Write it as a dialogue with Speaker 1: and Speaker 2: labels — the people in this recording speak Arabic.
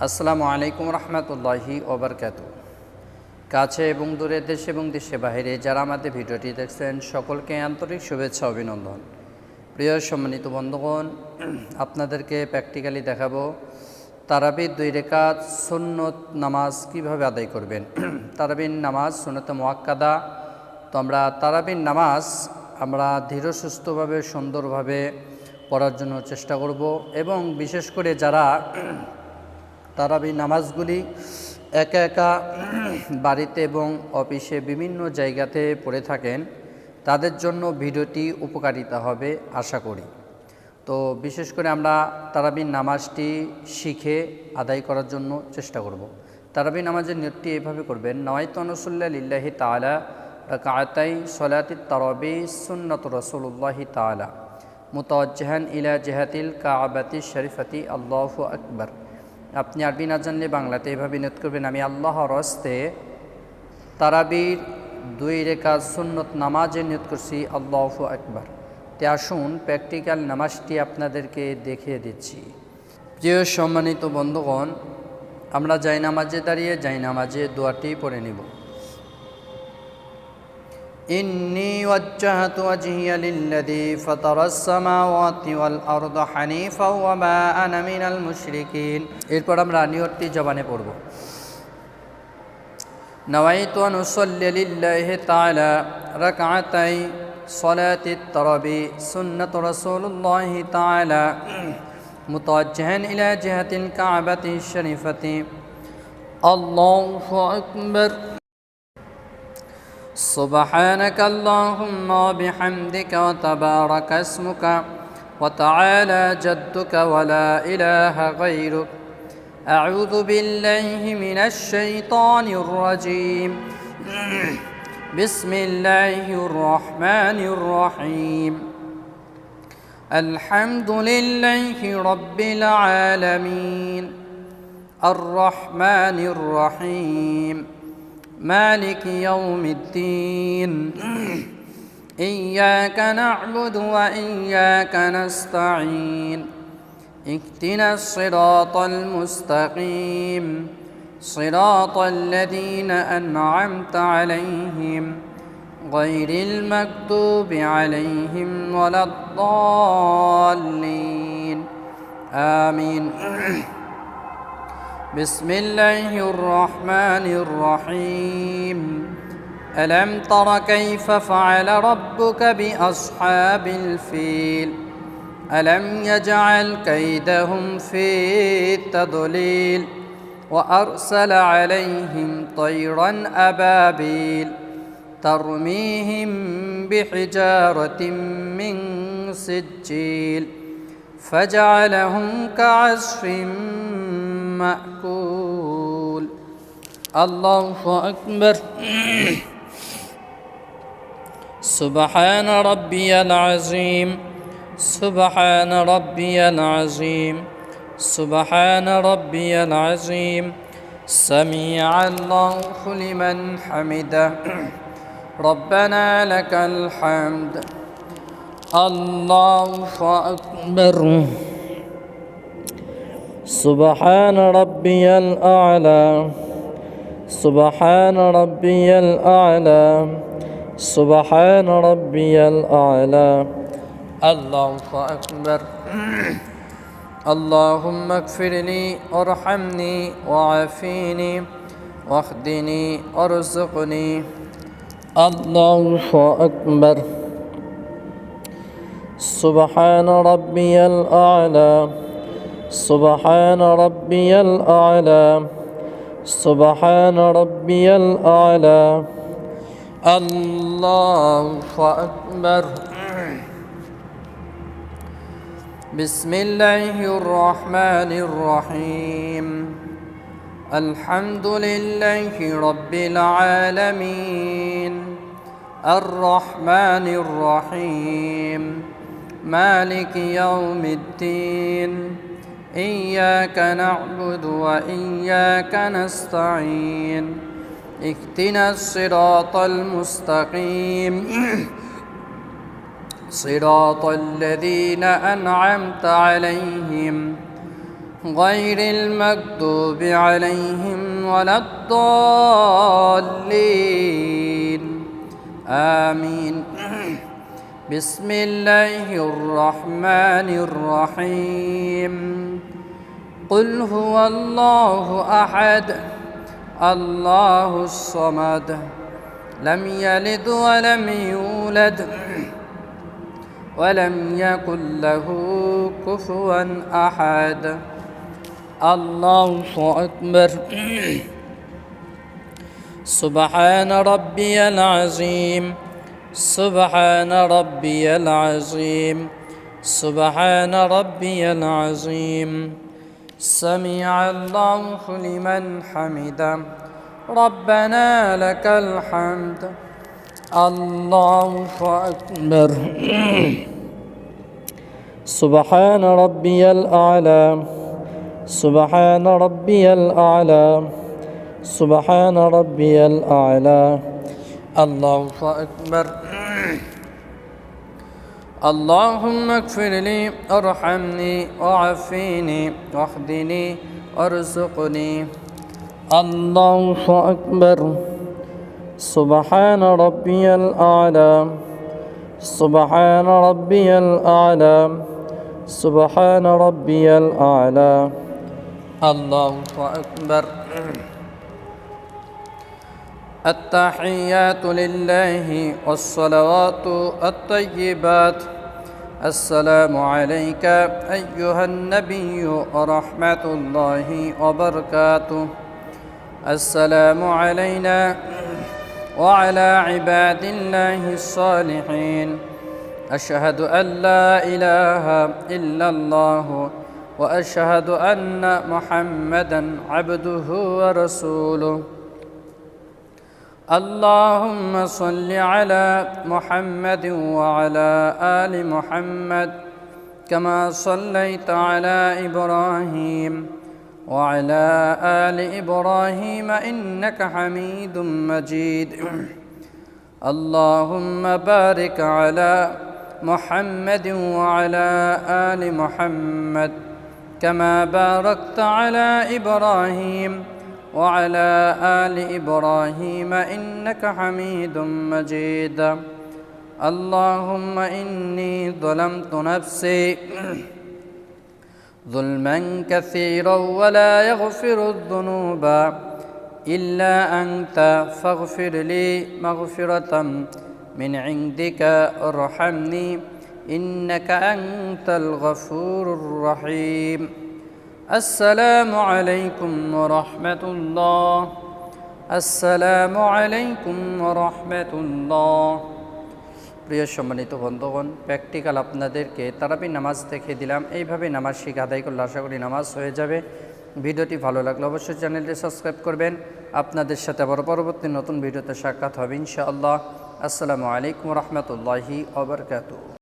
Speaker 1: আসসালামু আলাইকুম রহমতুল্লাহি ওবরকাতুহু। কাছে এবং দূরে, দেশে এবং দেশের বাইরে যারা আমাদের ভিডিওটি দেখছেন সকলকে আন্তরিক শুভেচ্ছা অভিনন্দন। প্রিয় সম্মানিত বন্ধুগণ, আপনাদেরকে প্র্যাকটিক্যালি দেখাবো তারাবির 2 রাকাত সুন্নত নামাজ কিভাবে আদায় করবেন। তারাবির নামাজ সুন্নত মুআক্কাদা। তো আমরা তারাবির নামাজ ধীর সুস্থভাবে সুন্দরভাবে পড়ার জন্য চেষ্টা করব, এবং বিশেষ করে যারা তারাবি নামাজগুলি একা একা বাড়িতে এবং অফিসে বিভিন্ন জায়গাতে পড়ে থাকেন, তাদের জন্য ভিডিওটি উপকারিতা হবে আশা করি। তো বিশেষ করে আমরা তারাবি নামাজটি শিখে আদায় করার জন্য চেষ্টা করব। তারাবি নামাজের নিয়তটি এইভাবে করবেন: নওয়াইতু আন উসাল্লি লিল্লাহি তাআলা রাকাতাই সলাতিত তারাবি সুন্নাত রাসূলুল্লাহি তাআলা মুতাওয়াজ্জিহান ইলা জিহাতিল কাবাতি শরীফাতি আল্লাহু আকবার। আপনি আরবি না জানলে বাংলাতে এভাবে নিয়ত করবেন: আমি আল্লাহর হস্তে তারাবির 2 রাকাত সুন্নত নামাজের নিয়ত করছি, আল্লাহু আকবার। তে আসুন প্র্যাকটিক্যাল নামাজটি আপনাদেরকে দেখিয়ে দিচ্ছি। প্রিয় সম্মানিত বন্ধুগণ, আমরা জায়নামাজে দাঁড়িয়ে জায়নামাজে দোয়াটি পড়ে নিব। ইন্নী ওয়াজ্জাহতু ওয়াজহিয়া লিল্লাযী ফাতারাস সামাওয়াতি ওয়াল আরদা হানিফা ওয়া মা আনা মিনাল মুশরিকিন। এরপর আমরা নিয়তটি জবানে পড়ব: নওয়াইতু আন উসাল্লি লিল্লাহি তাআলা রাকাতাই সলাতিত তারাবি সুন্নাত রাসূলুল্লাহি তাআলা মুতাওয়াজ্জিহান ইলা জিহাতিল কাবাতি শরীফাতি আল্লাহু আকবার। سبحانك اللهم وبحمدك وتبارك اسمك وتعالى جدك ولا إله غيرك. أعوذ بالله من الشيطان الرجيم. بسم الله الرحمن الرحيم. الحمد لله رب العالمين الرحمن الرحيم مالك يوم الدين. إياك نعبد وإياك نستعين. اهدنا الصراط المستقيم صراط الذين أنعمت عليهم غير المكتوب عليهم ولا الضالين آمين. بسم الله الرحمن الرحيم. ألم تر كيف فعل ربك بأصحاب الفيل ألم يجعل كيدهم في تضليل وأرسل عليهم طيرا أبابيل ترميهم بحجارة من سجيل فجعلهم كعصف مأكول. الله أكبر. سبحان ربي العظيم سبحان ربي العظيم سبحان ربي العظيم. سميع الله لمن حمده ربنا لك الحمد. الله أكبر. سبحان ربي الأعلى سبحان ربي الأعلى سبحان ربي الأعلى. الله أكبر. اللهم اغفر لي وارحمني وعافيني واهدني وارزقني. الله أكبر. سبحان ربي الأعلى سبحان ربي الأعلى سبحان ربي الأعلى. الله أكبر. بسم الله الرحمن الرحيم. الحمد لله رب العالمين الرحمن الرحيم مالك يوم الدين. إياك نعبد وإياك نستعين. اهدنا الصراط المستقيم صراط الذين أنعمت عليهم غير المغضوب عليهم ولا الضالين آمين. بسم الله الرحمن الرحيم. قل هو الله أحد الله الصمد لم يلد ولم يولد ولم يكن له كفوا أحد. الله أكبر. سبحان ربي العظيم سبحان ربي العظيم سبحان ربي العظيم. سمع الله لمن حمده ربنا لك الحمد. الله أكبر. سبحان ربي الأعلى سبحان ربي الأعلى سبحان ربي الأعلى. الله أكبر. اللهم اغفر لي ارحمني وعافيني واهدني وارزقني. الله أكبر. سبحان ربي الأعلى سبحان ربي الأعلى سبحان ربي الأعلى. الله أكبر. التحيات لله والصلوات الطيبات. السلام عليك أيها النبي ورحمة الله وبركاته. السلام علينا وعلى عباد الله الصالحين. أشهد أن لا إله إلا الله وأشهد أن محمدا عبده ورسوله. اللهم صل على محمد وعلى آل محمد كما صليت على إبراهيم وعلى آل إبراهيم إنك حميد مجيد. اللهم بارك على محمد وعلى آل محمد كما باركت على إبراهيم وعلى آل إبراهيم إنك حميد مجيد. اللهم إني ظلمت نفسي ظلما كثيرا ولا يغفر الذنوب إلا أنت فاغفر لي مغفرة من عندك ارحمني إنك أنت الغفور الرحيم. السلام عليكم ورحمة الله. السلام عليكم ورحمة الله. প্রিয় সম্মানিত বন্ধুগণ, প্র্যাকটিক্যাল আপনাদেরকে তারাবি নামাজ দেখে দিলাম। এইভাবে নামাজ শিখে আদায় করলে আশা করি নামাজ হয়ে যাবে। ভিডিওটি ভালো লাগলে অবশ্যই চ্যানেলটি সাবস্ক্রাইব করবেন। আপনাদের সাথে আবার পরবর্তী নতুন ভিডিওতে সাক্ষাৎ হবে ইনশাআল্লাহ। আসসালামু আলাইকুম রহমতুল্লাহি ওয়া বারাকাতুহু।